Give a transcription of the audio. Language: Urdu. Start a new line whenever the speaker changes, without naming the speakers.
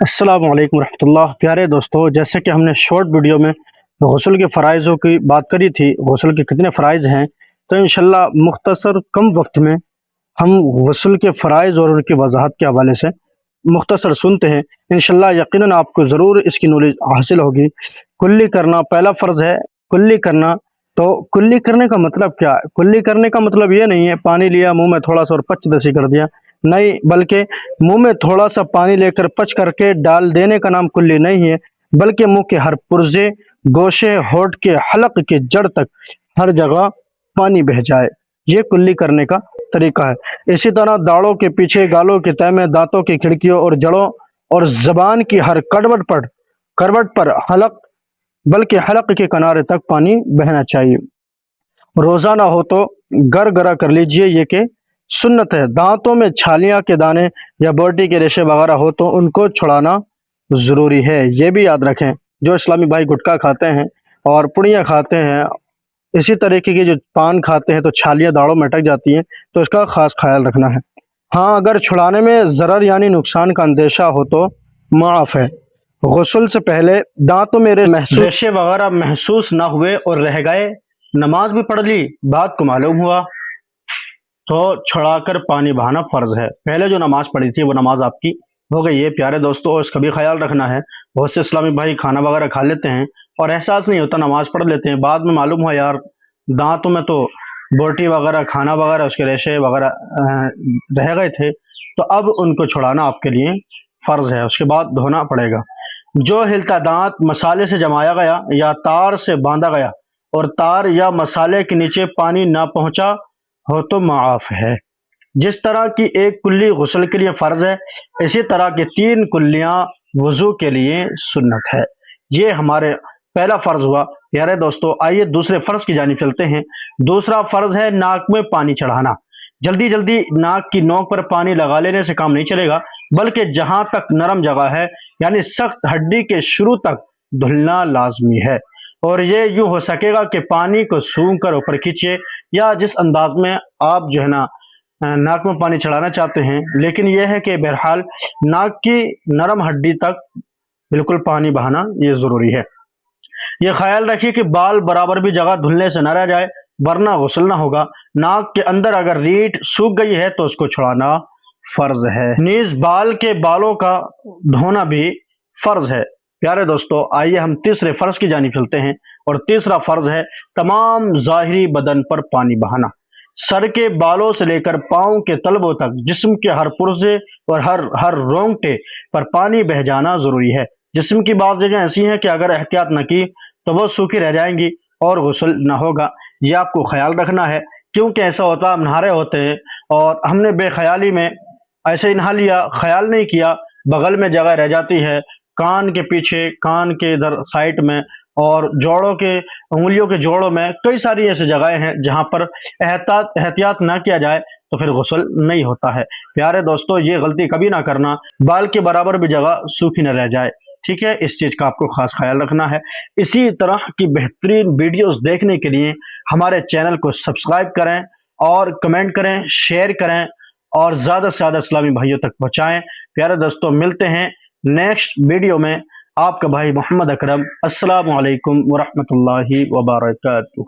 السلام علیکم ورحمۃ اللہ۔ پیارے دوستو، جیسے کہ ہم نے شارٹ ویڈیو میں غسل کے فرائضوں کی بات کری تھی، غسل کے کتنے فرائض ہیں، تو انشاءاللہ مختصر کم وقت میں ہم غسل کے فرائض اور ان کی وضاحت کے حوالے سے مختصر سنتے ہیں۔ انشاءاللہ یقیناً آپ کو ضرور اس کی نالج حاصل ہوگی۔ کلی کرنا پہلا فرض ہے، کلی کرنا۔ تو کلی کرنے کا مطلب کیا ہے؟ کلی کرنے کا مطلب یہ نہیں ہے پانی لیا منہ میں تھوڑا سا اور پچ دسی کر دیا، نہیں، بلکہ منہ میں تھوڑا سا پانی لے کر پچ کر کے ڈال دینے کا نام کلی نہیں ہے، بلکہ منہ کے ہر پرزے، گوشے، ہونٹ کے حلق کے جڑ تک ہر جگہ پانی بہہ جائے، یہ کلی کرنے کا طریقہ ہے۔ اسی طرح داڑھوں کے پیچھے، گالوں کے تہ میں، دانتوں کی کھڑکیوں اور جڑوں اور زبان کی ہر کروٹ پر حلق بلکہ حلق کے کنارے تک پانی بہنا چاہیے۔ روزانہ ہو تو گرا کر لیجئے، یہ کہ سنت ہے۔ دانتوں میں چھالیاں کے دانے یا بوٹی کے ریشے وغیرہ ہو تو ان کو چھڑانا ضروری ہے، یہ بھی یاد رکھیں۔ جو اسلامی بھائی گٹکا کھاتے ہیں اور پڑیاں کھاتے ہیں، اسی طریقے کی جو پان کھاتے ہیں تو چھالیاں داڑھوں میں اٹک جاتی ہیں، تو اس کا خاص خیال رکھنا ہے۔ ہاں، اگر چھڑانے میں ضرر یعنی نقصان کا اندیشہ ہو تو معاف ہے۔ غسل سے پہلے دانتوں میں ریشے وغیرہ محسوس نہ ہوئے اور رہ گئے، نماز بھی پڑھ لی، بات کو معلوم ہوا تو چھڑا کر پانی بہانا فرض ہے۔ پہلے جو نماز پڑھی تھی وہ نماز آپ کی ہو گئی ہے پیارے دوستو، اور اس کا بھی خیال رکھنا ہے۔ بہت سے اسلامی بھائی کھانا وغیرہ کھا لیتے ہیں اور احساس نہیں ہوتا، نماز پڑھ لیتے ہیں، بعد میں معلوم ہوا یار دانتوں میں تو بوٹی وغیرہ، کھانا وغیرہ، اس کے ریشے وغیرہ رہ گئے تھے، تو اب ان کو چھڑانا آپ کے لیے فرض ہے، اس کے بعد دھونا پڑے گا۔ جو ہلتا دانت مسالے سے جمایا گیا یا تار سے باندھا گیا اور تار یا مسالے کے نیچے پانی نہ پہنچا ہو تو معاف ہے۔ جس طرح کی ایک کلی غسل کے لیے فرض ہے، اسی طرح کی 3 کلیاں وضو کے لیے سنت ہے۔ یہ ہمارے پہلا فرض ہوا۔ پیارے دوستو، آئیے دوسرے فرض کی جانب چلتے ہیں۔ دوسرا فرض ہے ناک میں پانی چڑھانا۔ جلدی ناک کی نوک پر پانی لگا لینے سے کام نہیں چلے گا، بلکہ جہاں تک نرم جگہ ہے یعنی سخت ہڈی کے شروع تک دھلنا لازمی ہے، اور یہ یوں ہو سکے گا کہ پانی کو سونگھ کر اوپر کھینچے، یا جس انداز میں آپ جو ہے نا ناک میں پانی چڑھانا چاہتے ہیں، لیکن یہ ہے کہ بہرحال ناک کی نرم ہڈی تک بالکل پانی بہانا یہ ضروری ہے۔ یہ خیال رکھیے کہ بال برابر بھی جگہ دھلنے سے نہ رہ جائے، ورنہ غسل نہ ہوگا۔ ناک کے اندر اگر ریٹ سوکھ گئی ہے تو اس کو چھڑانا فرض ہے، نیز بال کے بالوں کا دھونا بھی فرض ہے۔ پیارے دوستو، آئیے ہم تیسرے فرض کی جانب چلتے ہیں، اور تیسرا فرض ہے تمام ظاہری بدن پر پانی بہانا۔ سر کے بالوں سے لے کر پاؤں کے تلووں تک جسم کے ہر پرزے اور ہر رونگٹے پر پانی بہہ جانا ضروری ہے۔ جسم کی بعض جگہیں ایسی ہیں کہ اگر احتیاط نہ کی تو وہ سوکھی رہ جائیں گی اور غسل نہ ہوگا، یہ آپ کو خیال رکھنا ہے۔ کیونکہ ایسا ہوتا ہے ہم نہارے ہوتے ہیں اور ہم نے بے خیالی میں ایسے ہی نہا لیا، خیال نہیں کیا، بغل میں جگہ رہ جاتی ہے، کان کے پیچھے، کان کے ادھر سائٹ میں، اور جوڑوں کے انگلیوں کے جوڑوں میں کئی ساری ایسی جگہیں ہیں جہاں پر احتیاط نہ کیا جائے تو پھر غسل نہیں ہوتا ہے۔ پیارے دوستو، یہ غلطی کبھی نہ کرنا، بال کے برابر بھی جگہ سوکھی نہ رہ جائے، ٹھیک ہے؟ اس چیز کا آپ کو خاص خیال رکھنا ہے۔ اسی طرح کی بہترین ویڈیوز دیکھنے کے لیے ہمارے چینل کو سبسکرائب کریں اور کمنٹ کریں، شیئر کریں اور زیادہ سے زیادہ اسلامی بھائیوں تک پہنچائیں۔ پیارے دوستو، ملتے ہیں نیکسٹ ویڈیو میں۔ آپ کا بھائی محمد اکرم، السلام علیکم ورحمۃ اللہ وبرکاتہ۔